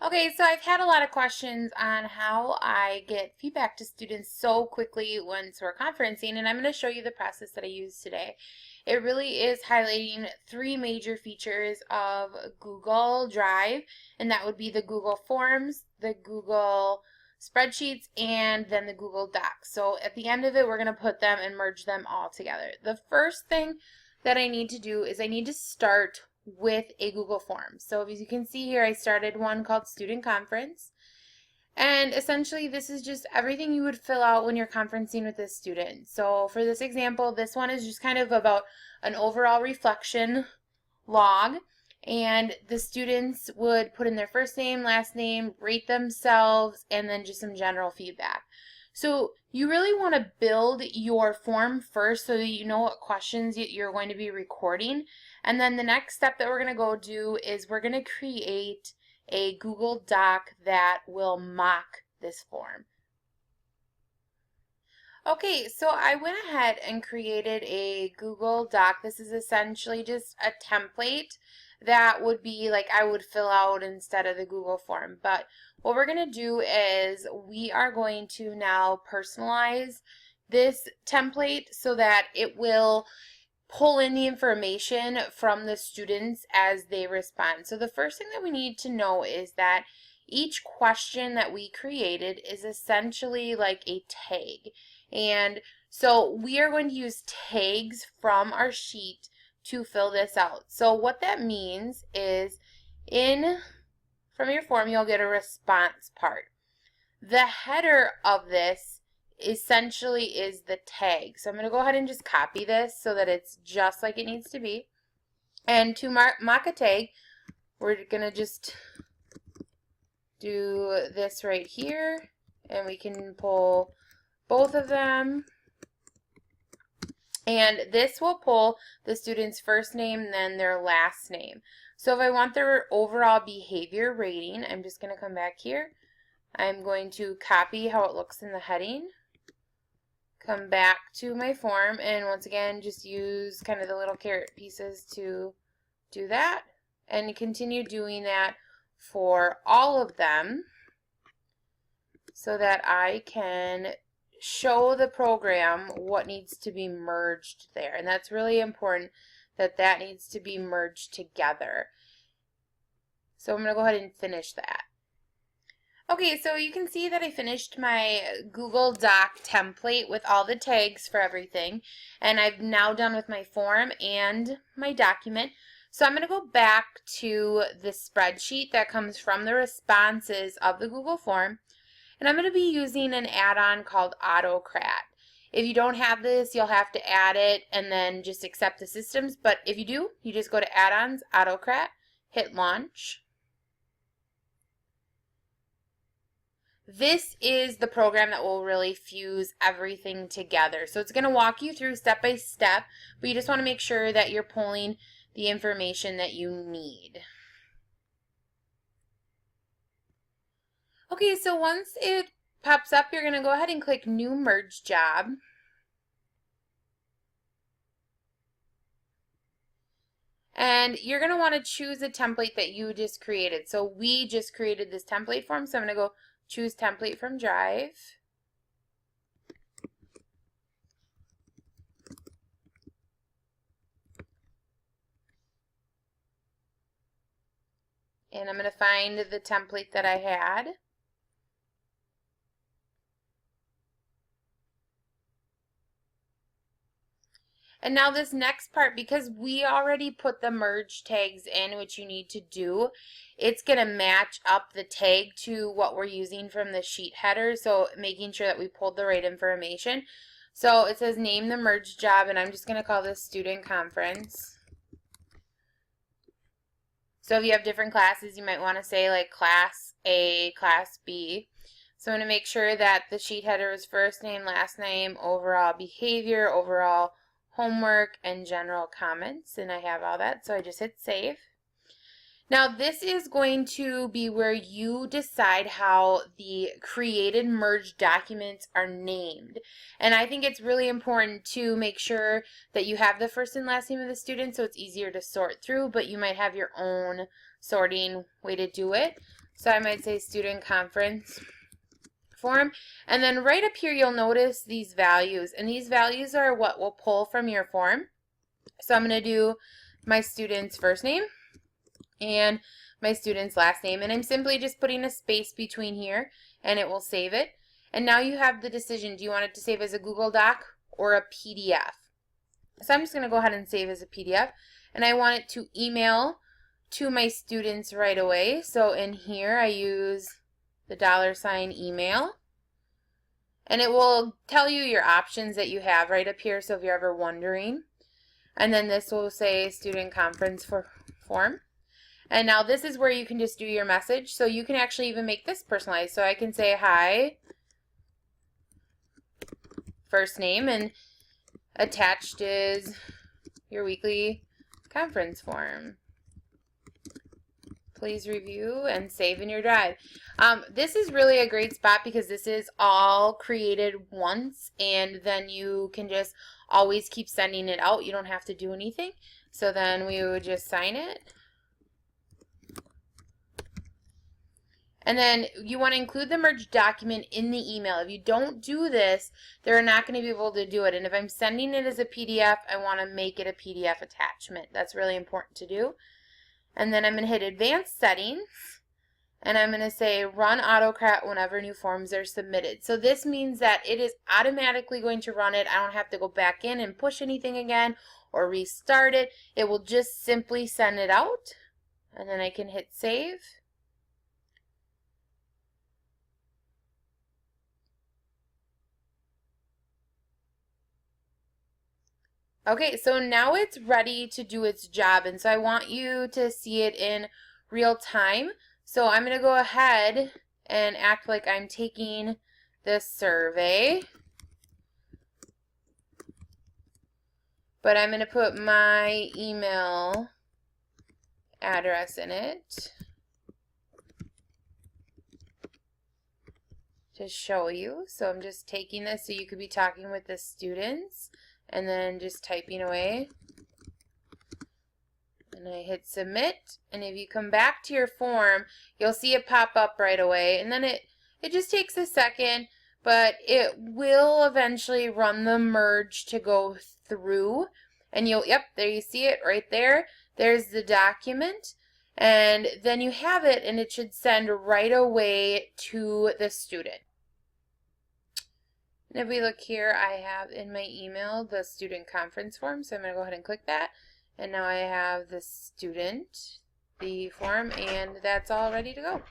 Okay, so I've had a lot of questions on how I get feedback to students so quickly once we're conferencing, and I'm going to show you the process that I use today. It really is highlighting three major features of Google Drive, and that would be the Google Forms, the Google Spreadsheets, and then the Google Docs. So at the end of it, we're going to put them and merge them all together. The first thing that I need to do is I need to start with a Google form. So as you can see here, I started one called Student Conference. And essentially, this is just everything you would fill out when you're conferencing with a student. So for this example, this one is just kind of about an overall reflection log. And the students would put in their first name, last name, rate themselves, and then just some general feedback. So you really want to build your form first so that you know what questions you're going to be recording. And then the next step that we're going to go do is we're going to create a Google Doc that will mock this form. Okay, so I went ahead and created a Google Doc. This is essentially just a template that would be like I would fill out instead of the Google form. But what we're going to do is we are going to now personalize this template so that it will pull in the information from the students as they respond. So the first thing that we need to know is that each question that we created is essentially like a tag. And so we are going to use tags from our sheet to fill this out. So what that means is from your form, you'll get a response part. The header of this essentially is the tag. So I'm going to go ahead and just copy this so that it's just like it needs to be. And to mock a tag, we're going to just do this right here, and we can pull both of them. And this will pull the student's first name, then their last name. So if I want their overall behavior rating, I'm just going to come back here. I'm going to copy how it looks in the heading, come back to my form, and once again just use kind of the little carrot pieces to do that, and continue doing that for all of them so that I can show the program what needs to be merged there. And that's really important, that that needs to be merged together. So I'm going to go ahead and finish that. Okay, so you can see that I finished my Google Doc template with all the tags for everything, and I've now done with my form and my document. So I'm going to go back to the spreadsheet that comes from the responses of the Google form, and I'm going to be using an add-on called Autocrat. If you don't have this, you'll have to add it and then just accept the systems, but if you do, you just go to Add-ons, Autocrat, hit Launch. This is the program that will really fuse everything together. So it's going to walk you through step by step, but you just want to make sure that you're pulling the information that you need. Okay, so once it pops up, you're going to go ahead and click New Merge Job. And you're going to want to choose a template that you just created. So we just created this template form, so I'm going to go choose template from Drive. And I'm going to find the template that I had. And now this next part, because we already put the merge tags in, which you need to do, it's going to match up the tag to what we're using from the sheet header, so making sure that we pulled the right information. So it says name the merge job, and I'm just going to call this Student Conference. So if you have different classes, you might want to say like Class A, Class B. So I'm going to make sure that the sheet header is first name, last name, overall behavior, overall homework, and general comments, and I have all that, so I just hit save. Now this is going to be where you decide how the created merged documents are named, and I think it's really important to make sure that you have the first and last name of the student so it's easier to sort through, but you might have your own sorting way to do it. So I might say student conference form. And then right up here, you'll notice these values. And these values are what we'll pull from your form. So I'm going to do my student's first name and my student's last name. And I'm simply just putting a space between here, and it will save it. And now you have the decision. Do you want it to save as a Google Doc or a PDF? So I'm just going to go ahead and save as a PDF. And I want it to email to my students right away. So in here, I use the $email. And it will tell you your options that you have right up here, so if you're ever wondering. And then this will say student conference form. And now this is where you can just do your message. So you can actually even make this personalized. So I can say, hi, first name, and attached is your weekly conference form. Please review and save in your drive. This is really a great spot because this is all created once, and then you can just always keep sending it out. You don't have to do anything. So then we would just sign it. And then you want to include the merged document in the email. If you don't do this, they're not going to be able to do it. And if I'm sending it as a PDF, I want to make it a PDF attachment. That's really important to do. And then I'm going to hit Advanced Settings, and I'm going to say Run Autocrat whenever new forms are submitted. So this means that it is automatically going to run it. I don't have to go back in and push anything again or restart it. It will just simply send it out, and then I can hit Save. Okay, so now it's ready to do its job, and so I want you to see it in real time. So I'm going to go ahead and act like I'm taking this survey, but I'm going to put my email address in it to show you. So I'm just taking this so you could be talking with the students, and then just typing away. And I hit submit, and if you come back to your form, you'll see it pop up right away. And then it just takes a second, but it will eventually run the merge to go through. And yep, there you see it right there. There's the document. And then you have it, and it should send right away to the student. And if we look here, I have in my email the student conference form, so I'm going to go ahead and click that. And now I have the student, the form, and that's all ready to go.